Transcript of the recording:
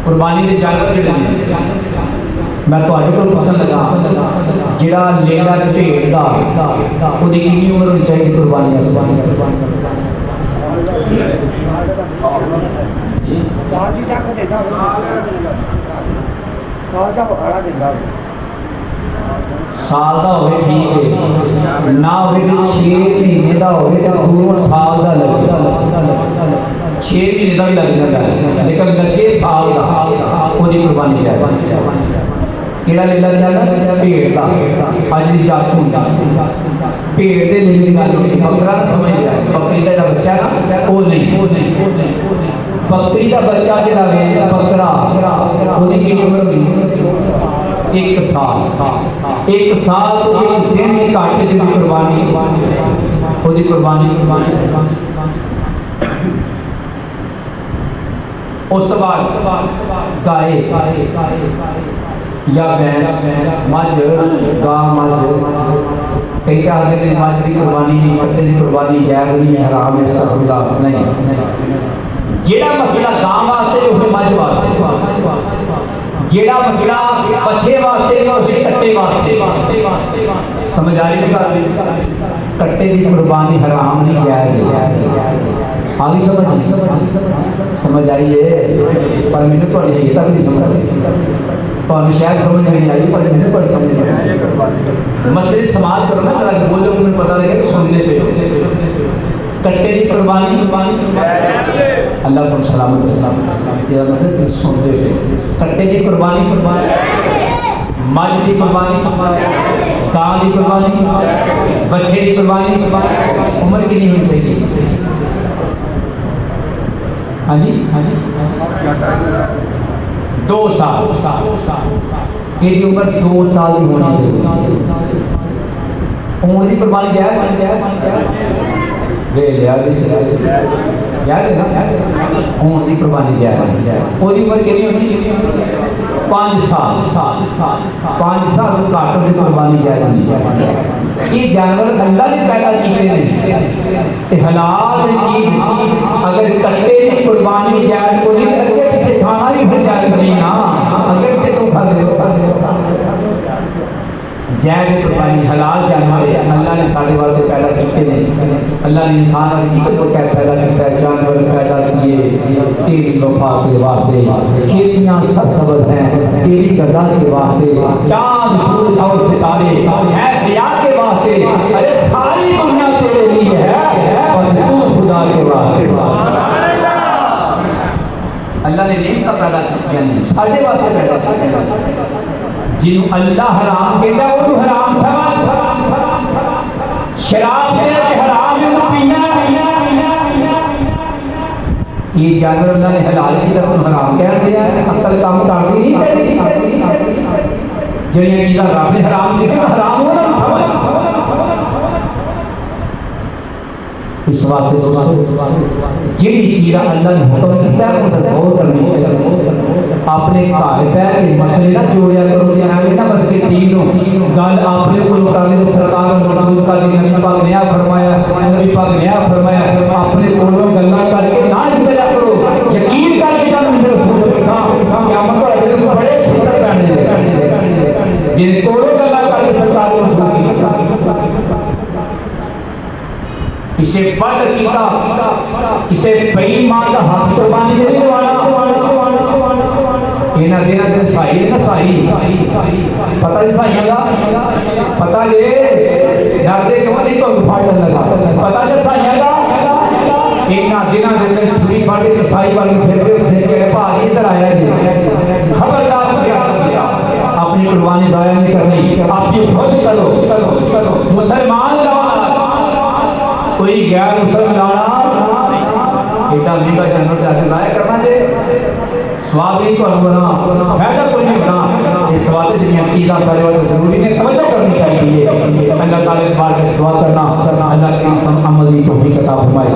قربانی کے جانور جڑے میں تواڈے کول پسند لگا جڑا لیلا بھیڑ دا اودی کتنی عمر ہونی چاہیے قربانی سال دا ہوئے ٹھیک ہے نہ ہوئے کہ 6 مہینے دا ہوئے کہ 2 سال دا لگے 6 مہینے دا بھی لگ جاتا ہے لیکن لگے سال دا وہ دی قربانی جائے کیڑا لے لگ جاتا بھیڑ دا اج دی جاتوں بھیڑ دے لیے بکرا سمجھ لیا بکری دا بچہ نا وہ نہیں بکری دا بچہ جڑا ہے بکرا وہ دی کی عمر ہوگی 1 سال 1 سال تو 1 دن کی کاٹے دی قربانی وہ دی قربانی اس کے بعد گائے یا بھینس مجھ گاں مجھ کئی کہتے ہیں مجھ کی قربانی نہیں کٹے کی قربانی جائز نہیں حرام ہے استغفر نہیں جیڑا مسئلہ گاں واسطے وہ مجھ واسطے جیڑا مسئلہ بچے واسطے اور کٹے واسطے سمجھ آ رہی ہے کٹے کی قربانی حرام نہیں جائز آگے سمجھ آئی ہے پر میں نے تھوڑی یہ تک نہیں سمجھ آئی اور شاید سمجھ نہیں آئی پر میں نے تھوڑی سمجھ نہیں آئی مسئلے سماج کرنا بولے تمہیں پتہ لگے کہ سننے پہ کٹے کی قربانی اللہ تم سلامت یہ مسئلہ تم سنتے سے کٹے کی قربانی مجھ کی قربانی کاں کی قربانی بچے کی قربانی عمر کی نہیں ہونی چاہیے ہاں جی 2 سال یہ عمر 2 سال کی ہونی چاہیے عمر کی قربانی کیا ہے لے لیا یاد ہے نا عمر کی قربانی کیا ہے وہ عمر کتنی ہونی 5 سال 5 سال کاٹوں کی قربانی جائز نہیں یہ جانور اللہ نے پیدا کیے ہیں حلال چیز اگر کٹے کی قربانی جائز کو نہیں اگے پیچھے کھانا بھی پھر جائز نہیں نا اگر سے تو کھا لے جائز قربانی حلال جانور اللہ نے سارے واسطے پیدا کیے ہیں اللہ نے انسان اور جیت کو کیا پیدا کیا ہے جانور پیدا کیے تیری وفا کے واسطے کتنا سبب ہیں تیری رضا کے واسطے چاند سورج اور ستارے ہیں ضیاء کے واسطے ارے ساری دنیا تیرے لیے ہے اور تو خدا کے واسطے اللہ نے نعمت پیدا کیا نہیں سارے واسطے پیدا کیا جنہوں اللہ حرام کہتا ہے وہ حرام سوال شراب کے حرام پینا یہ جانور اللہ نے حلال کی طرف حرام کہہ دیا ہے عقل کام کرتی نہیں کرتی جو یہ چیزیں رب نے حرام کی حرام ہونا سمجھ اس واسطے جہی چیز اللہ نے حکم کیا ہے وہ غور کرنی چاہیے اپنے گھر پہ مسئلے نہ جوڑیا کرو کہ ایویں نہ بس کہ تینوں گل اپنے کو کرنے تو سرکار مرزود کا نبی پاک نے فرمایا نبی پاک نے فرمایا اپنے کولوں گلاں کر کے نہ کیا کرو یقین کر کے جب رسول کا قیامت کو اجر کو بڑے چھتر پہنے جن کولوں گلاں کر کے سرکار مرزود کی اسے بد کیتا اسے بے ایمان کا حق قربانی دینے والا اینا دینا دن صحیح ہے نا صحیح پتہ ہی صحیح ہے پتہ لے ڈرتے کہ وہ نہیں تو پھاڑنے لگا پتہ لے صحیح ہے اینا دینا دن چھری پھاڑے تو صحیح والی پھرتے کہ بھائی ادھر آیا جی خبردار کیا اپنی قربانی ضائع نہیں کرنی آپ کی خود کرو مسلمان کوئی غیر مسلم لانا ایڈا مہنگا جانور جا کے ضائع کرنا چاہیے سواد نہیں تو بنا فائدہ کوئی نہیں بنا یہ سواد جنہیں چیزاں سارے والے ضروری ہے توجہ کرنی چاہیے اللہ تعالیٰ کے بارے میں دعا کرنا اللہ کے عمل کی توفیق عطا فرمائے